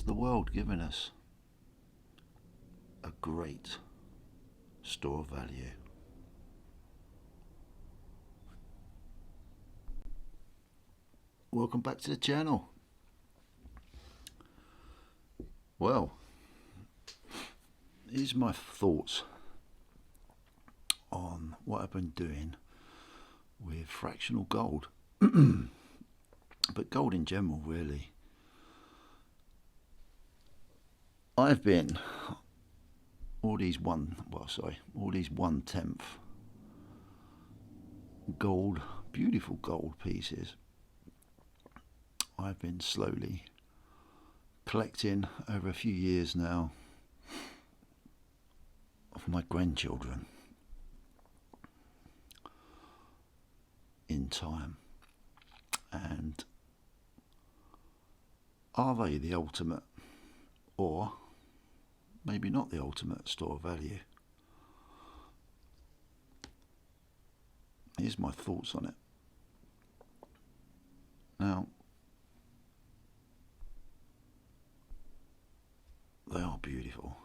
the world giving us a great store of value. Welcome back to the channel. Well, here's my thoughts on what I've been doing with fractional gold, but gold in general, really. I've been all these 1/10 gold, beautiful gold pieces. I've been slowly collecting over a few years now of my grandchildren in time. And are they the ultimate, or maybe not the ultimate store of value? Here's my thoughts on it. Now, they are beautiful,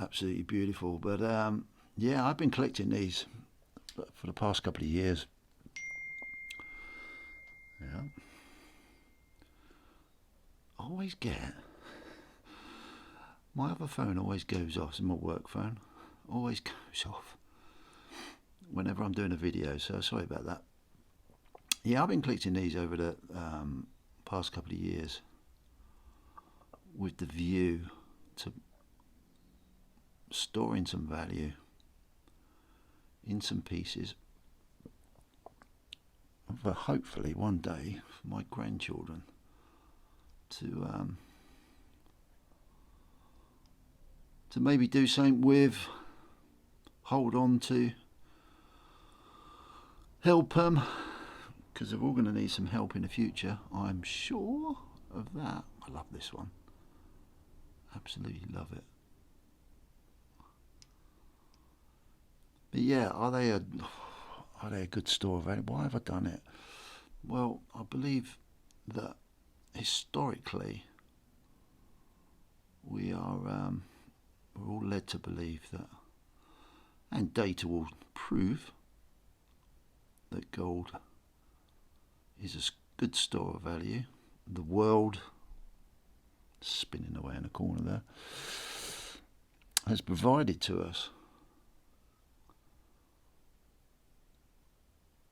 absolutely beautiful. But yeah, I've been collecting these for the past couple of years. Yeah, I always get my other phone always goes off. It's my work phone, always goes off whenever I'm doing a video. So sorry about that. Yeah, I've been collecting these over the past couple of years, with the view to storing some value in some pieces for hopefully one day for my grandchildren to maybe do something with, hold on to, help them, because they're all going to need some help in the future. I'm sure of that. I love this one. Absolutely love it. But yeah, are they a good store of value? Why have I done it? Well, I believe that historically we're all led to believe that, and data will prove, that gold is a good store of value. The world, spinning away in the corner there, has provided to us.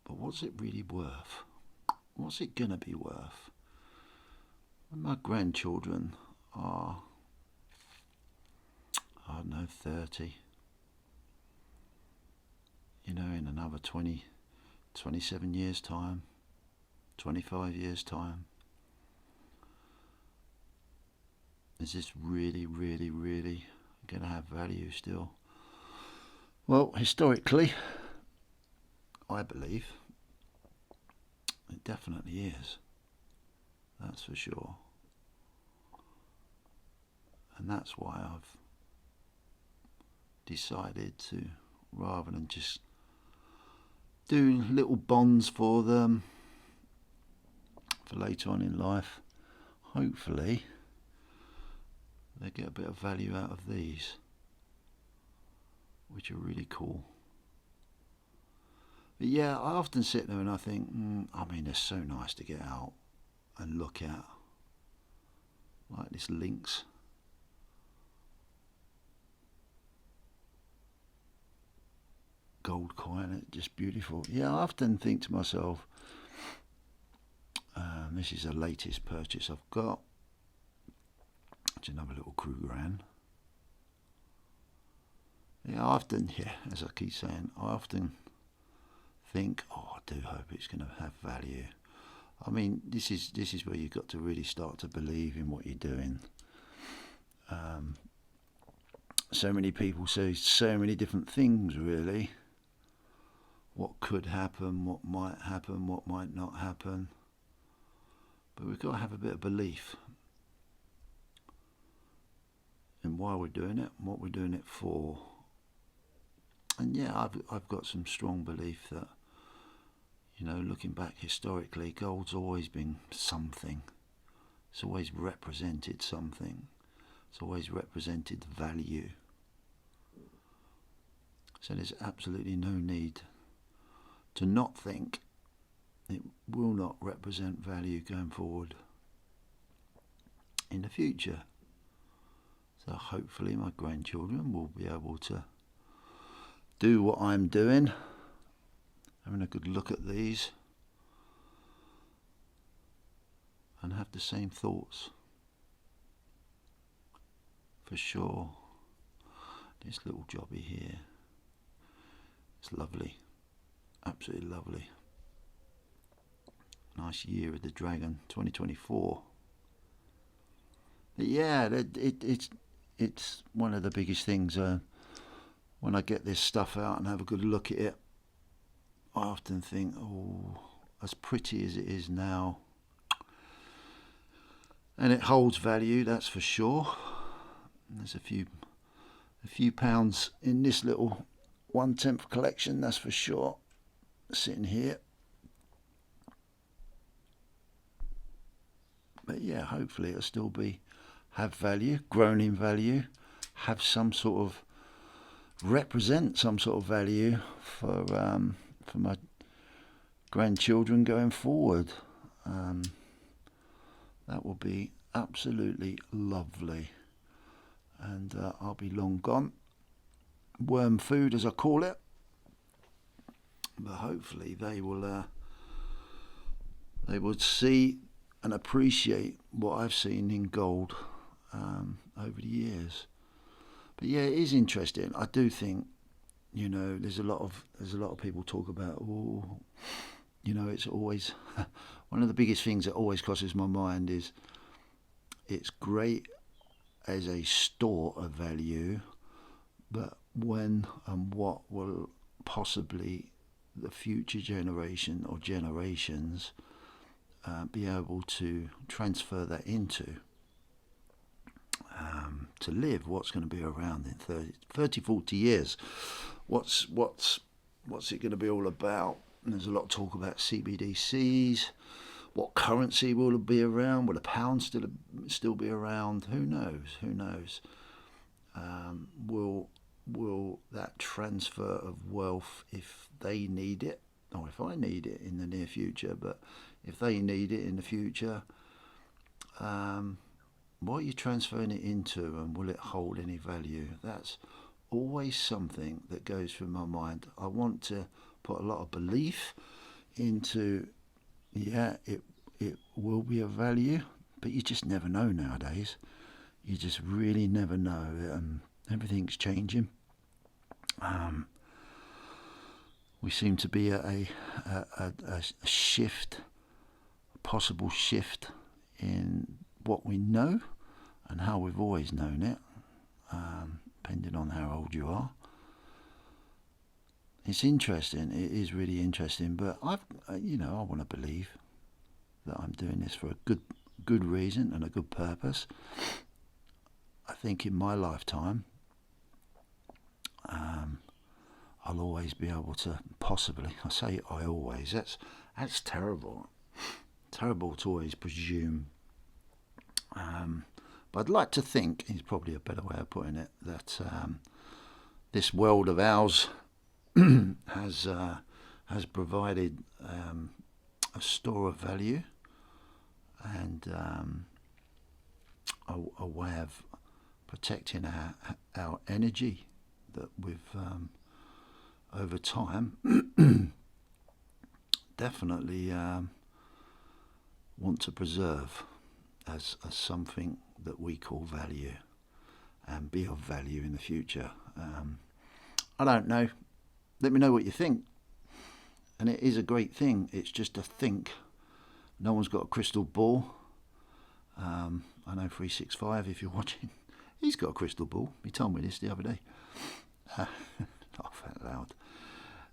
But what's it really worth? What's it gonna be worth when my grandchildren are, I don't know, 30, in another 20, 27 years time, 25 years time? Is this really, really, really going to have value still? Well, historically, I believe it definitely is. That's for sure. And that's why I've decided to, rather than just doing little bonds for them for later on in life, hopefully they get a bit of value out of these, which are really cool. But yeah, I often sit there and I think, they're so nice to get out and look at, like this lynx. Gold coin, it's just beautiful. Yeah, I often think to myself, this is the latest purchase I've got. It's another little Krugerrand. Yeah, as I keep saying, I often think, I do hope it's going to have value. I mean, this is where you've got to really start to believe in what you're doing. So many people say so many different things, really. What could happen, what might happen, what might not happen. But we've got to have a bit of belief in why we're doing it and what we're doing it for. And yeah, I've got some strong belief that, looking back historically, gold's always been something It's always represented something. It's always represented value. So there's absolutely no need to not think it will not represent value going forward in the future. So hopefully my grandchildren will be able to do what I'm doing, having a good look at these, and have the same thoughts. For sure. This little jobby here, it's lovely, absolutely lovely. Nice year of the dragon, 2024. But yeah, it's one of the biggest things. When I get this stuff out and have a good look at it, I often think, oh, as pretty as it is now, and it holds value, that's for sure. And there's a few pounds in this little 1/10 collection, that's for sure, sitting here. But yeah, hopefully it'll still have value, grown in value, have some sort of, represent some sort of value for my grandchildren going forward. That will be absolutely lovely. And I'll be long gone. Worm food, as I call it. But hopefully they will see and appreciate what I've seen in gold over the years. But yeah, it is interesting. I do think, there's a lot of people talk about, it's always one of the biggest things that always crosses my mind is it's great as a store of value, but when and what will possibly the future generation or generations be able to transfer that into, to live, what's going to be around in 30, 40 years, what's it going to be all about? And there's a lot of talk about CBDCs. What currency will be around? Will the pound still be around? Who knows? Will that transfer of wealth, if they need it, or if I need it in the near future, but if they need it in the future, what are you transferring it into, and will it hold any value? That's always something that goes through my mind. I want to put a lot of belief into, it will be of value, but you just never know nowadays. You just really never know. Everything's changing. We seem to be at a shift, a possible shift in what we know and how we've always known it, depending on how old you are. It's interesting. It is really interesting. But I want to believe that I'm doing this for a good reason and a good purpose. I think in my lifetime, I'll always be able to possibly. I say I always. That's terrible. Terrible to always presume. But I'd like to think, is probably a better way of putting it, that this world of ours has provided a store of value and a way of protecting our energy that we've over time definitely want to preserve as something that we call value and be of value in the future. I don't know. Let me know what you think. And it is a great thing. It's just a think. No one's got a crystal ball. I know 365, if you're watching, he's got a crystal ball. He told me this the other day. Laugh out loud.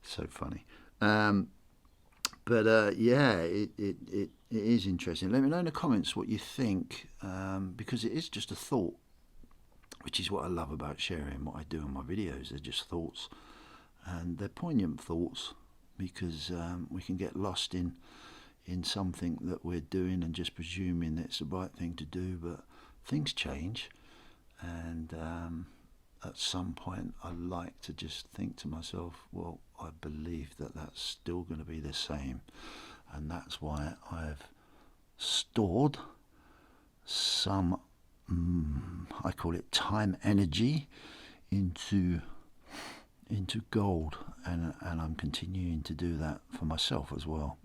So funny. But yeah, it is interesting. Let me know in the comments what you think, because it is just a thought, which is what I love about sharing what I do in my videos. They're just thoughts, and they're poignant thoughts, because we can get lost in in something that we're doing and just presuming it's the right thing to do, but things change, and at some point I like to just think to myself, well, I believe that that's still going to be the same, and that's why I've stored some, I call it time energy, into gold, and I'm continuing to do that for myself as well,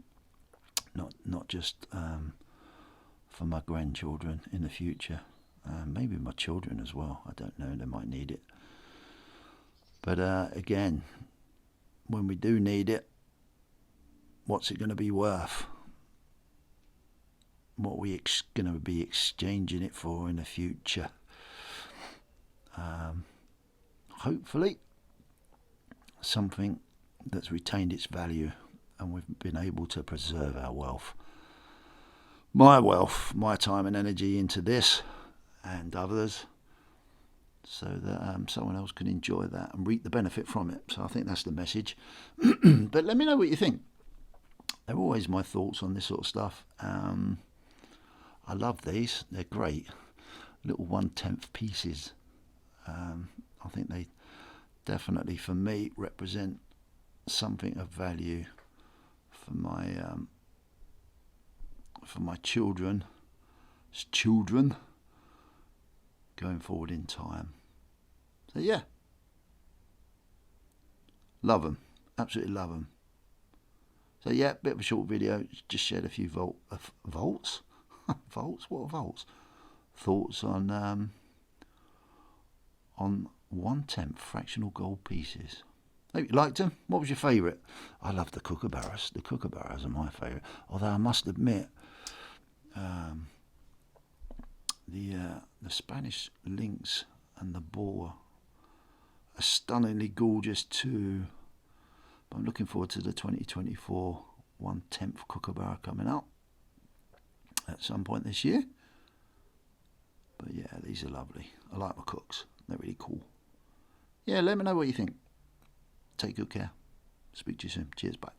not just for my grandchildren in the future, maybe my children as well. I don't know, they might need it, but again, when we do need it, what's it going to be worth? What are we going to be exchanging it for in the future? Hopefully something that's retained its value, and we've been able to preserve our wealth, my time and energy into this and others, so that someone else can enjoy that and reap the benefit from it. So I think that's the message. But let me know what you think. They're always my thoughts on this sort of stuff. I love these. They're great. Little 1/10 pieces. I think they definitely, for me, represent something of value for my children going forward in time. So yeah, love them, absolutely love them. So yeah, bit of a short video, just shared a few volts. Volts? What are volts? Thoughts on 1/10 fractional gold pieces. Hope you liked them. What was your favourite? I love the kookaburras. The kookaburras are my favourite. Although I must admit, the Spanish lynx and the boar are stunningly gorgeous too. But I'm looking forward to the 2024 1/10 kookaburra coming out at some point this year. But yeah, these are lovely. I like my cooks. They're really cool. Yeah, let me know what you think. Take good care. Speak to you soon. Cheers, bye.